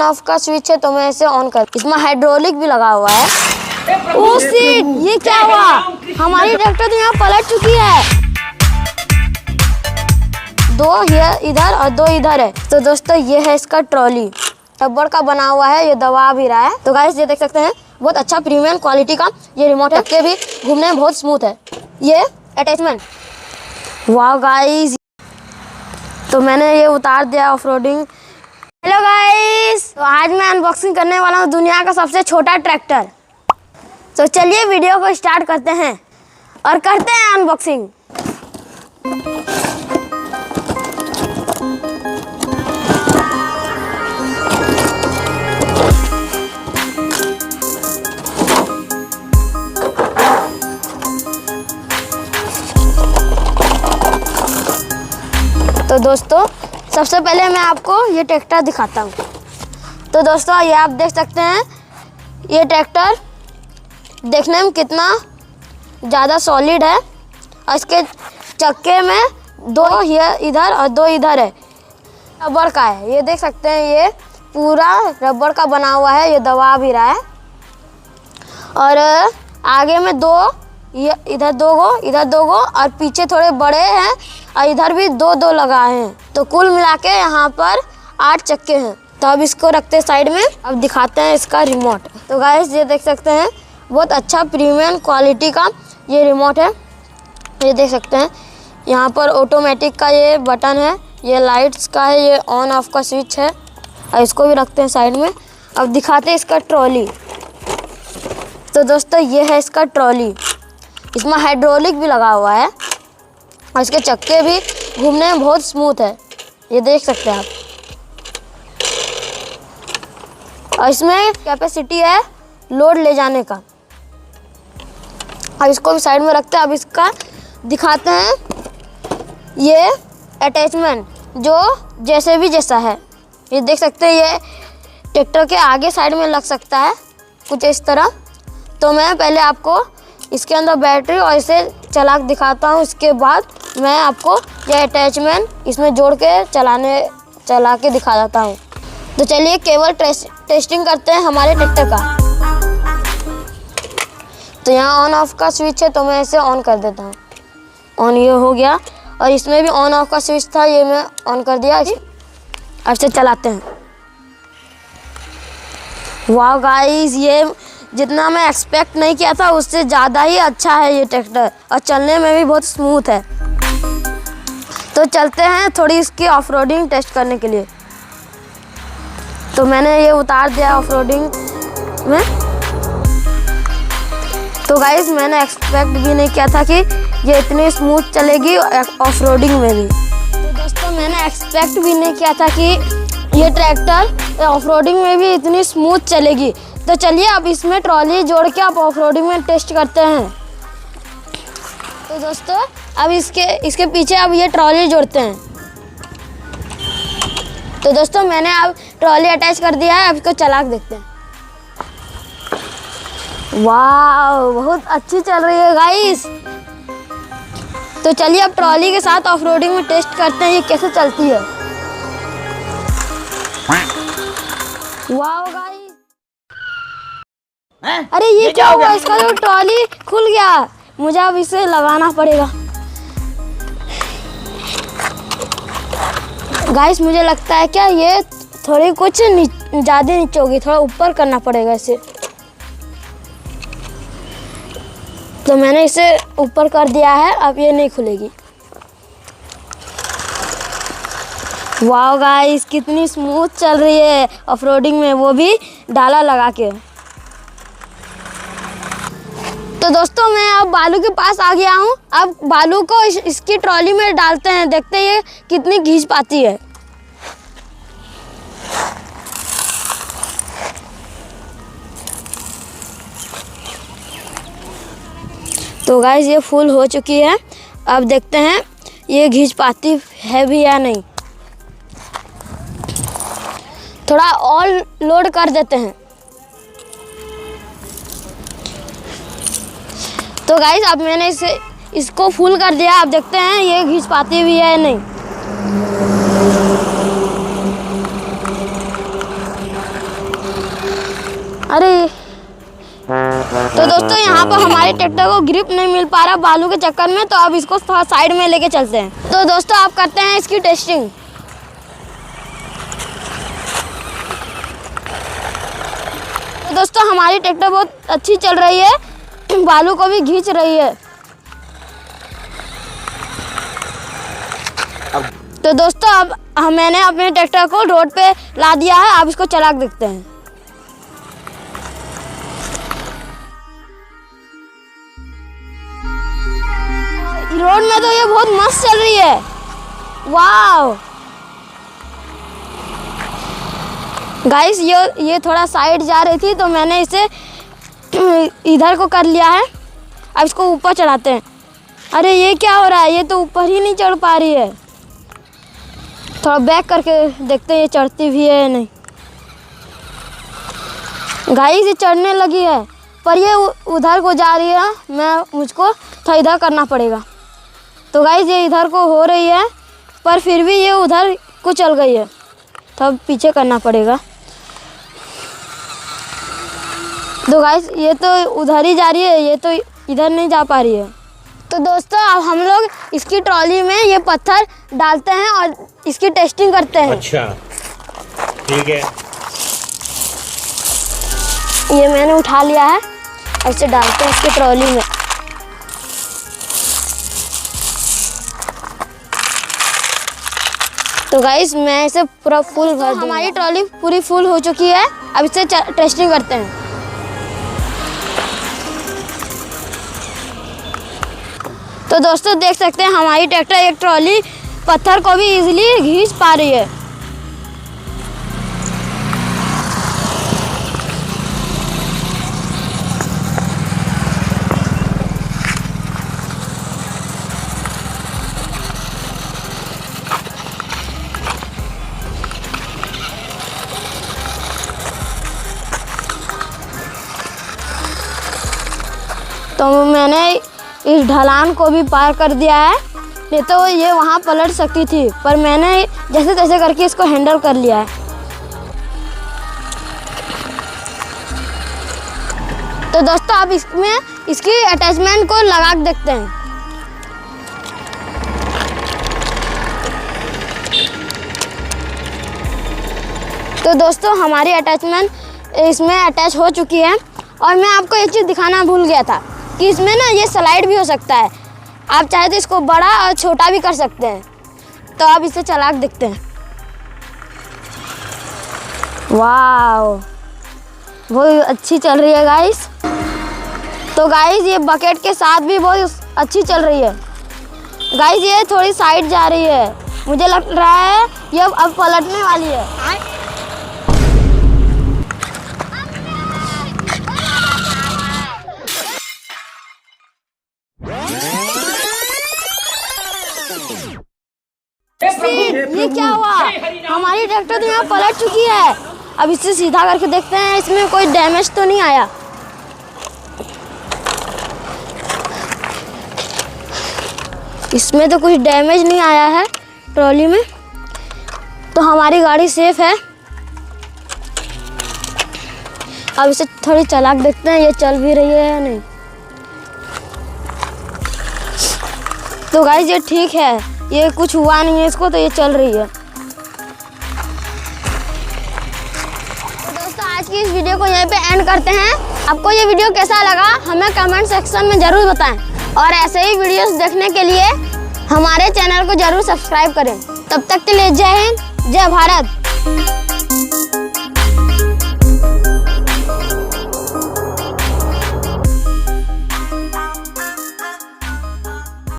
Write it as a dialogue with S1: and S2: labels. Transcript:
S1: Of का switch है तो मैं इसे ऑन कर, इसमें हाइड्रोलिक भी लगा हुआ है। ओह शिट, ये क्या हुआ? हमारी ट्रैक्टर तो यहाँ पलट चुकी है। दो इधर और दो इधर है। तो दोस्तों ये है इसका ट्रॉली, रबड़ का बना हुआ है, ये दबा भी रहा है। तो गाइस ये देख सकते हैं, बहुत अच्छा प्रीमियम क्वालिटी का ये रिमोट है, के भी घूमने में बहुत स्मूथ है। ये अटैचमेंट, वाह गाइस, तो मैंने ये उतार दिया ऑफ रोडिंग। हेलो गाइस, तो आज मैं अनबॉक्सिंग करने वाला हूँ दुनिया का सबसे छोटा ट्रैक्टर। तो चलिए वीडियो को स्टार्ट करते हैं और करते हैं अनबॉक्सिंग। तो दोस्तों सबसे पहले मैं आपको ये ट्रैक्टर दिखाता हूँ। तो दोस्तों ये आप देख सकते हैं, ये ट्रैक्टर देखने में कितना ज़्यादा सॉलिड है और इसके चक्के में दो इधर और दो इधर है, रबड़ का है। ये देख सकते हैं, ये पूरा रबड़ का बना हुआ है, ये दबा भी रहा है। और आगे में दो, ये इधर दो गो और पीछे थोड़े बड़े हैं और इधर भी दो लगाए हैं। तो कुल मिला के यहाँ पर 8 चक्के हैं। तो अब इसको रखते हैं साइड में, अब दिखाते हैं इसका रिमोट। तो गाइस ये देख सकते हैं, बहुत अच्छा प्रीमियम क्वालिटी का ये रिमोट है। ये देख सकते हैं, यहाँ पर ऑटोमेटिक का ये बटन है, ये लाइट्स का है, ये ऑन ऑफ का स्विच है। और इसको भी रखते हैं साइड में। अब दिखाते हैं इसका ट्रॉली। तो दोस्तों ये है इसका ट्रॉली, इसमें हाइड्रोलिक भी लगा हुआ है और इसके चक्के भी घूमने में बहुत स्मूथ है, ये देख सकते हैं आप। और इसमें कैपेसिटी है लोड ले जाने का। अब इसको भी साइड में रखते हैं। अब इसका दिखाते हैं ये अटैचमेंट, जो जैसे भी जैसा है, ये देख सकते हैं। ये ट्रैक्टर के आगे साइड में लग सकता है कुछ इस तरह। तो मैं पहले आपको इसके अंदर बैटरी और इसे चला के दिखाता हूँ, उसके बाद मैं आपको यह अटैचमेंट इसमें जोड़ के चला के दिखा देता हूँ। तो चलिए केवल टेस्टिंग करते हैं हमारे ट्रैक्टर का। तो यहाँ ऑन ऑफ का स्विच है तो मैं इसे ऑन कर देता हूँ। ऑन ये हो गया, और इसमें भी ऑन ऑफ का स्विच था, ये मैं ऑन कर दिया। अब से चलाते हैं। वाह गाइस, ये जितना मैं एक्सपेक्ट नहीं किया था उससे ज़्यादा ही अच्छा है ये ट्रैक्टर, और चलने में भी बहुत स्मूथ है। तो चलते हैं थोड़ी इसकी ऑफ रोडिंग टेस्ट करने के लिए। तो मैंने ये उतार दिया ऑफ रोडिंग में। तो गाइस मैंने एक्सपेक्ट भी नहीं किया था कि ये इतनी स्मूथ चलेगी ऑफ रोडिंग में भी। तो दोस्तों मैंने एक्सपेक्ट भी नहीं किया था कि ये ट्रैक्टर ऑफ रोडिंग में भी इतनी स्मूथ चलेगी। तो चलिए अब इसमें ट्रॉली जोड़ के आप ऑफ रोडिंग में टेस्ट करते हैं। तो दोस्तों अब इसके पीछे अब ये ट्रॉली जोड़ते हैं। तो दोस्तों मैंने अब ट्रॉली अटैच कर दिया है, अब इसको चला के देखते हैं। वाह, बहुत अच्छी चल रही है गाइस। तो चलिए अब ट्रॉली के साथ ऑफ रोडिंग में टेस्ट करते हैं ये कैसे चलती है। वाह गाइस, अरे ये क्या हुआ? इसका जो ट्रॉली खुल गया, मुझे अब इसे लगाना पड़ेगा। गाइस मुझे लगता है क्या ये थोड़ी कुछ ज़्यादा नीचे होगी, थोड़ा ऊपर करना पड़ेगा इसे। तो मैंने इसे ऊपर कर दिया है, अब ये नहीं खुलेगी। वाह गाइस, कितनी स्मूथ चल रही है ऑफ रोडिंग में, वो भी डाला लगा के। तो दोस्तों मैं अब बालू के पास आ गया हूँ। अब बालू को इसकी ट्रॉली में डालते हैं, देखते हैं ये कितनी खींच पाती है। तो गाइस ये फुल हो चुकी है, अब देखते हैं ये खींच पाती है भी या नहीं। थोड़ा और लोड कर देते हैं। तो गाइस अब मैंने इसको फुल कर दिया, अब देखते हैं ये खींच पाती भी है या नहीं। अरे तो दोस्तों यहाँ पर हमारे ट्रैक्टर को ग्रिप नहीं मिल पा रहा बालू के चक्कर में, तो अब इसको थोड़ा साइड में लेके चलते हैं। तो दोस्तों आप करते हैं इसकी टेस्टिंग। तो दोस्तों हमारी ट्रैक्टर बहुत अच्छी चल रही है, बालू को भी खींच रही है। तो दोस्तों अब मैंने अपने ट्रैक्टर को रोड पे ला दिया है, अब इसको चला के देखते हैं। रोड में तो ये बहुत मस्त चल रही है, वाव। गाइस ये थोड़ा साइड जा रही थी तो मैंने इसे इधर को कर लिया है। अब इसको ऊपर चढ़ाते हैं। अरे ये क्या हो रहा है, ये तो ऊपर ही नहीं चढ़ पा रही है। थोड़ा बैक करके देखते हैं ये चढ़ती भी है या नहीं। गाइस ये चढ़ने लगी है पर ये उधर को जा रही है, मुझको थोड़ा इधर करना पड़ेगा। तो गाइस ये इधर को हो रही है पर फिर भी ये उधर को चल गई है, तो पीछे करना पड़ेगा। तो गाइस ये तो उधर ही जा रही है, ये तो इधर नहीं जा पा रही है। तो दोस्तों अब हम लोग इसकी ट्रॉली में ये पत्थर डालते हैं और इसकी टेस्टिंग करते हैं।
S2: अच्छा ठीक है,
S1: ये मैंने उठा लिया है, ऐसे डालते हैं इसकी ट्रॉली में। तो गाइस मैं इसे पूरा फुल भर दूंगा। हमारी ट्रॉली पूरी फुल हो चुकी है, अब इसे टेस्टिंग करते हैं। तो दोस्तों देख सकते हैं हमारी ट्रैक्टर एक ट्रॉली पत्थर को भी इजीली खींच पा रही है। तो मैंने इस ढलान को भी पार कर दिया है, नहीं तो ये वहाँ पलट सकती थी, पर मैंने जैसे तैसे करके इसको हैंडल कर लिया है। तो दोस्तों अब इसमें इसकी अटैचमेंट को लगा के देखते हैं। तो दोस्तों हमारी अटैचमेंट इसमें अटैच हो चुकी है। और मैं आपको एक चीज़ दिखाना भूल गया था कि इसमें ना ये स्लाइड भी हो सकता है। आप चाहे तो इसको बड़ा और छोटा भी कर सकते हैं। तो आप इसे चला के देखते हैं। वाओ बहुत अच्छी चल रही है गाइस। तो गाइस ये बकेट के साथ भी बहुत अच्छी चल रही है। गाइस ये थोड़ी साइड जा रही है, मुझे लग रहा है ये अब पलटने वाली है। ये क्या हुआ, हमारी ट्रैक्टर तो यहाँ पलट चुकी है। अब इसे सीधा करके देखते हैं इसमें कोई डैमेज तो नहीं आया। इसमें तो कुछ डैमेज नहीं आया है ट्रॉली में, तो हमारी गाड़ी सेफ है। अब इसे थोड़ी चला के देखते हैं ये चल भी रही है या नहीं। तो गाइस ये ठीक है, ये कुछ हुआ नहीं है इसको, तो ये चल रही है। दोस्तों आज की इस वीडियो को यहीं पे एंड करते हैं। आपको ये वीडियो कैसा लगा हमें कमेंट सेक्शन में ज़रूर बताएं, और ऐसे ही वीडियोस देखने के लिए हमारे चैनल को ज़रूर सब्सक्राइब करें। तब तक के लिए जय हिंद, जय भारत।